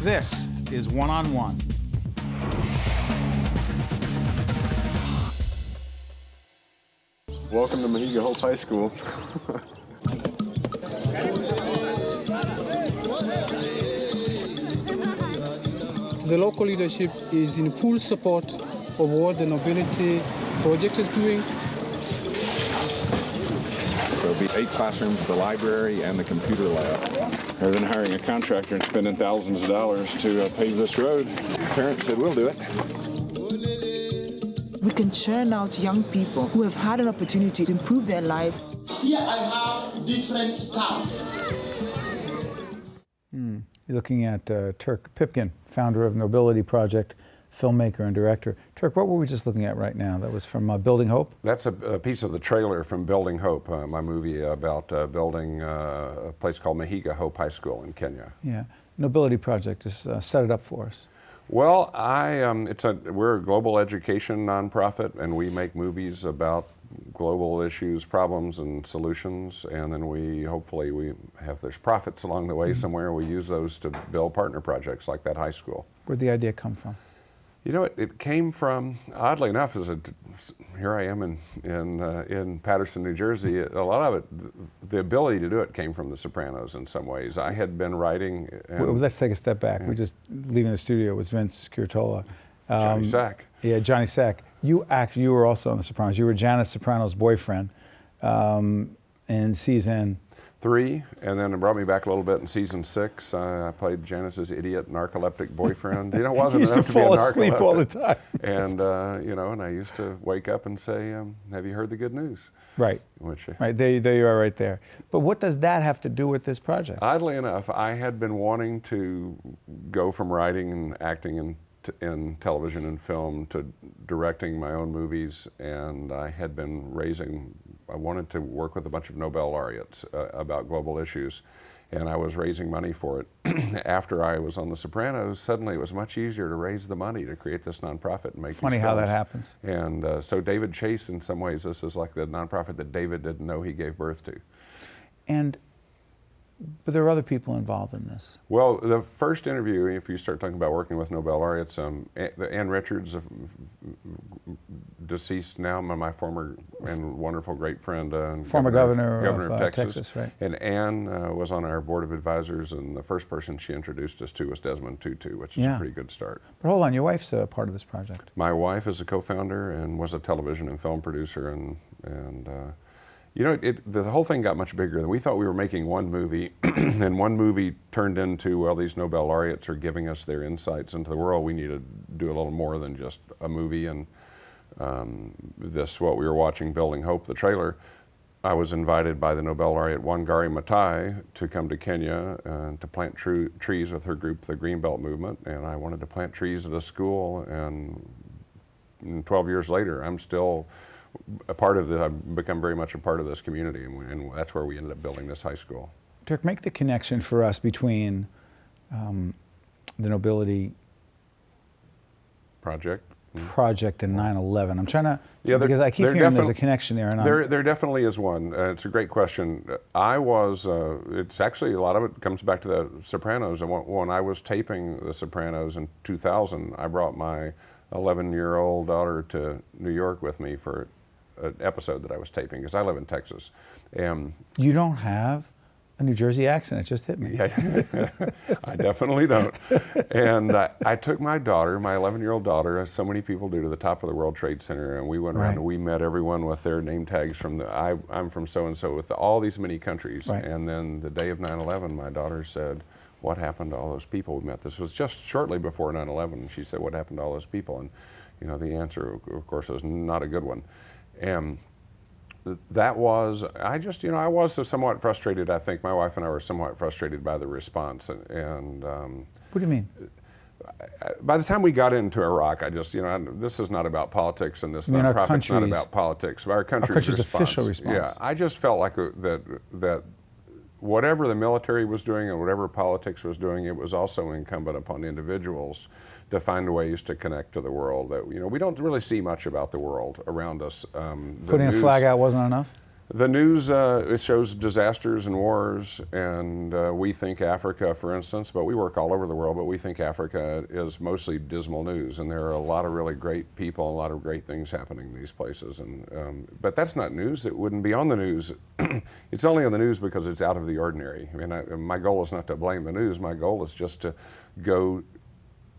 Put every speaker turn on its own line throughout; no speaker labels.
This is One on One.
Welcome to Mahiga Hope High School.
The local leadership is in full support of what the Nobelity Project is doing.
So it'll be 8 classrooms, the library, and the computer lab. Rather than hiring a contractor and spending thousands of dollars to pave this road, parents said, we'll do it.
We can churn out young people who have had an opportunity to improve their lives.
Here I have different towns.
You're looking at Turk Pipkin, founder of Nobelity Project, filmmaker and director. Turk, what were we just looking at right now? That was from Building Hope?
That's a piece of the trailer from Building Hope, my movie about building a place called Mahiga Hope High School in Kenya.
Yeah. Nobelity Project, just set it up for us.
Well, we're a global education nonprofit, and we make movies about global issues, problems, and solutions. And then there's profits along the way somewhere. We use those to build partner projects like that high school.
Where'd the idea come from?
You know, it came from, oddly enough, here I am in Paterson, New Jersey. A lot of it, the ability to do it came from The Sopranos in some ways. I had been writing.
Well, let's take a step back. Yeah. We just leaving the studio was Vince Curatola.
Johnny Sack.
Yeah, Johnny Sack. You were also on The Sopranos. You were Janice Soprano's boyfriend in season
3, and then it brought me back a little bit in season 6. I played Janice's idiot narcoleptic boyfriend. You know, it wasn't enough to be a narcoleptic.
Fall asleep all the time.
And and I used to wake up and say, "Have you heard the good news?"
Right. Right. There you are, right there. But what does that have to do with this project?
Oddly enough, I had been wanting to go from writing and acting in television and film to directing my own movies, and I wanted to work with a bunch of Nobel laureates about global issues, and I was raising money for it. After I was on The Sopranos, suddenly it was much easier to raise the money to create this nonprofit and make
Funny
these
how
films.
that happens.
And so David Chase, in some ways, this is like the nonprofit that David didn't know he gave birth to.
But there are other people involved in this.
Well, the first interview, if you start talking about working with Nobel laureates, Ann Richards, deceased now, my former and wonderful great friend,
former governor
of
Texas, right?
And Ann was on our board of advisors, and the first person she introduced us to was Desmond Tutu, which is a pretty good start.
But hold on, your wife's a part of this project.
My wife is a co-founder and was a television and film producer, and the whole thing got much bigger. We thought we were making one movie, and one movie turned into, well, these Nobel laureates are giving us their insights into the world. We need to do a little more than just a movie. And what we were watching, Building Hope, the trailer, I was invited by the Nobel laureate Wangari Maathai to come to Kenya to plant trees with her group, the Greenbelt Movement. And I wanted to plant trees at a school, and 12 years later, I'm still a part of it. I've become very much a part of this community, and that's where we ended up building this high school.
Turk, make the connection for us between the Nobelity
Project
and 9/11. I'm trying to, because I keep hearing there's a connection there. And
there definitely is one. It's a great question. It's actually, a lot of it comes back to The Sopranos. And when I was taping The Sopranos in 2000, I brought my 11-year-old daughter to New York with me for an episode that I was taping, because I live in Texas.
You don't have a New Jersey accent, it just hit me.
Yeah, I definitely don't. And I took my daughter, my 11-year-old daughter, as so many people do, to the top of the World Trade Center, and we went around and we met everyone with their name tags from I'm from so-and-so, with all these many countries.
Right.
And then the day of 9/11, my daughter said, "What happened to all those people we met?" This was just shortly before 9/11, and she said, "What happened to all those people?" And the answer, of course, was not a good one. And that was, I was somewhat frustrated. I think my wife and I were somewhat frustrated by the response. And
what do you mean?
By the time we got into Iraq, this is not about politics, and this nonprofit's not about politics. Our country's
official response.
Yeah, I just felt like that whatever the military was doing and whatever politics was doing, it was also incumbent upon individuals to find ways to connect to the world. That we don't really see much about the world around us.
Putting a flag out wasn't enough?
The news, it shows disasters and wars, and we think Africa, for instance, but we work all over the world, but we think Africa is mostly dismal news, and there are a lot of really great people, a lot of great things happening in these places. But that's not news. It wouldn't be on the news. It's only on the news because it's out of the ordinary. I mean, my goal is not to blame the news. My goal is just to go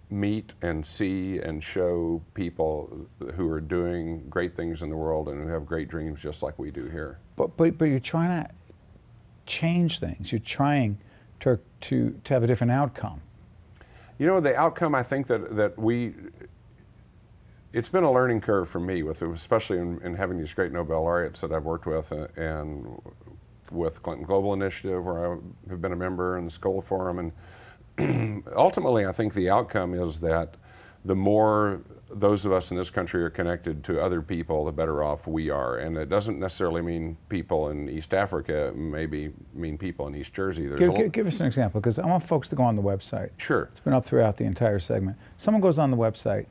meet and see and show people who are doing great things in the world and who have great dreams just like we do here.
But you're trying to change things. You're trying to have a different outcome.
You know, the outcome, I think it's been a learning curve for me, especially in having these great Nobel laureates that I've worked with, and with Clinton Global Initiative, where I have been a member, and the Skoll Forum, and ultimately, I think the outcome is that the more those of us in this country are connected to other people, the better off we are. And it doesn't necessarily mean people in East Africa, it maybe mean people in East Jersey.
Give us an example, because I want folks to go on the website.
Sure.
It's been up throughout the entire segment. Someone goes on the website,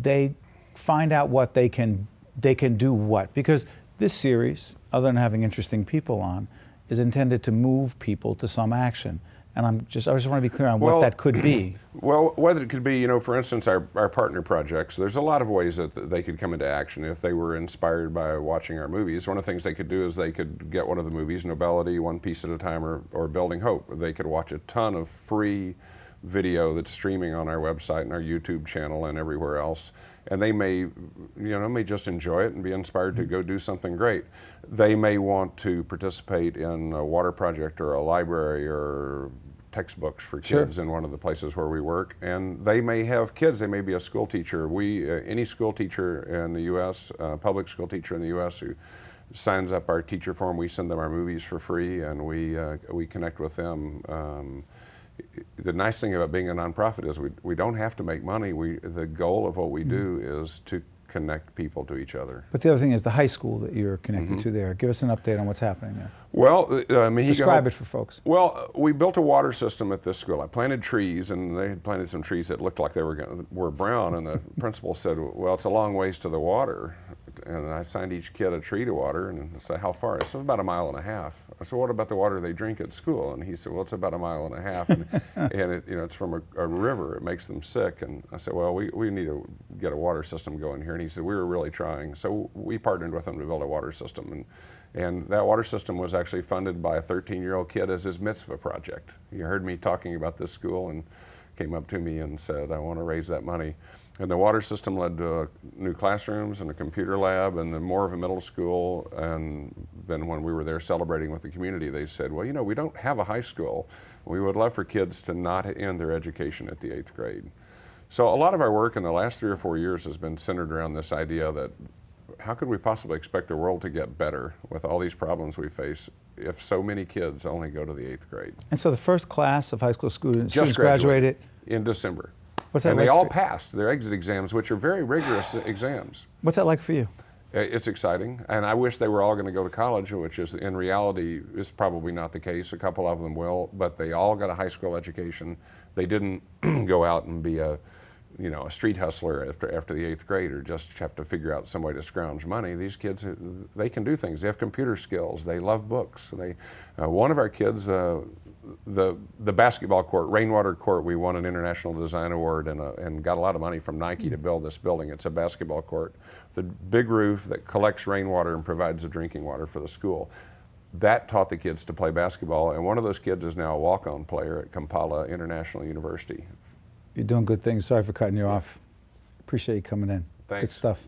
they find out what they can do what? Because this series, other than having interesting people on, is intended to move people to some action. And I just want to be clear on what that could be.
Well, whether it could be, you know, for instance, our partner projects, there's a lot of ways that they could come into action if they were inspired by watching our movies. One of the things they could do is they could get one of the movies, Nobelity, One Piece at a Time, or Building Hope. They could watch a ton of free video that's streaming on our website and our YouTube channel and everywhere else. And they may just enjoy it and be inspired to go do something great. They may want to participate in a water project or a library or textbooks for kids in one of the places where we work, and they may have kids. They may be a school teacher. Any school teacher in the U.S., public school teacher in the U.S. who signs up our teacher form, we send them our movies for free, and we connect with them. The nice thing about being a nonprofit is we don't have to make money. The goal of what we do is to connect people to each other.
But the other thing is the high school that you're connected to there. Give us an update on what's happening there.
Well,
describe it for folks.
Well, we built a water system at this school. I planted trees, and they had planted some trees that looked like they were brown, and the principal said, well, it's a long ways to the water. And I assigned each kid a tree to water, and I said, how far? I said, about 1.5 miles. I said, what about the water they drink at school? And he said, well, it's about 1.5 miles, and it's from a river. It makes them sick. And I said, well, we need to get a water system going here. And he said, we were really trying. So we partnered with him to build a water system. And that water system was actually funded by a 13-year-old kid as his mitzvah project. He heard me talking about this school and came up to me and said, I want to raise that money. And the water system led to new classrooms and a computer lab and then more of a middle school. And then when we were there celebrating with the community, they said, well, we don't have a high school. We would love for kids to not end their education at the 8th grade. So a lot of our work in the last 3 or 4 years has been centered around this idea that how could we possibly expect the world to get better with all these problems we face if so many kids only go to the 8th grade?
And so the first class of high school students
just
graduated
in December.
What's that
and
like
they all passed their exit exams, which are very rigorous exams.
What's that like for you?
It's exciting, and I wish they were all going to go to college, which is in reality is probably not the case. A couple of them will, but they all got a high school education. They didn't go out and be a street hustler after the 8th grade, or just have to figure out some way to scrounge money. These kids, they can do things. They have computer skills. They love books. One of our kids, the basketball court, rainwater court, we won an international design award and got a lot of money from Nike to build this building. It's a basketball court, the big roof that collects rainwater and provides the drinking water for the school. That taught the kids to play basketball, and one of those kids is now a walk-on player at Kampala International University.
You're doing good things. Sorry for cutting you off. Appreciate you coming in.
Thanks.
Good stuff.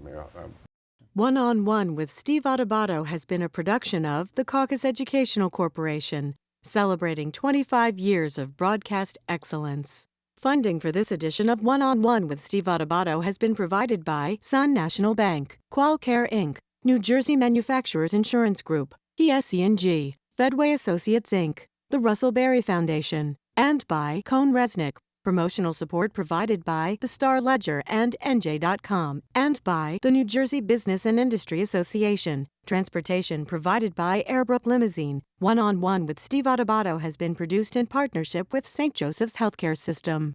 One-on-One with Steve Adubato has been a production of the Caucus Educational Corporation, celebrating 25 years of broadcast excellence. Funding for this edition of One-on-One with Steve Adubato has been provided by Sun National Bank, Qualcare Inc., New Jersey Manufacturers Insurance Group, PSE&G, Fedway Associates Inc., the Russell Berry Foundation, and by Cone Resnick. Promotional support provided by the Star Ledger and NJ.com, and by the New Jersey Business and Industry Association. Transportation provided by Airbrook Limousine. One-on-One with Steve Adubato has been produced in partnership with St. Joseph's Healthcare System.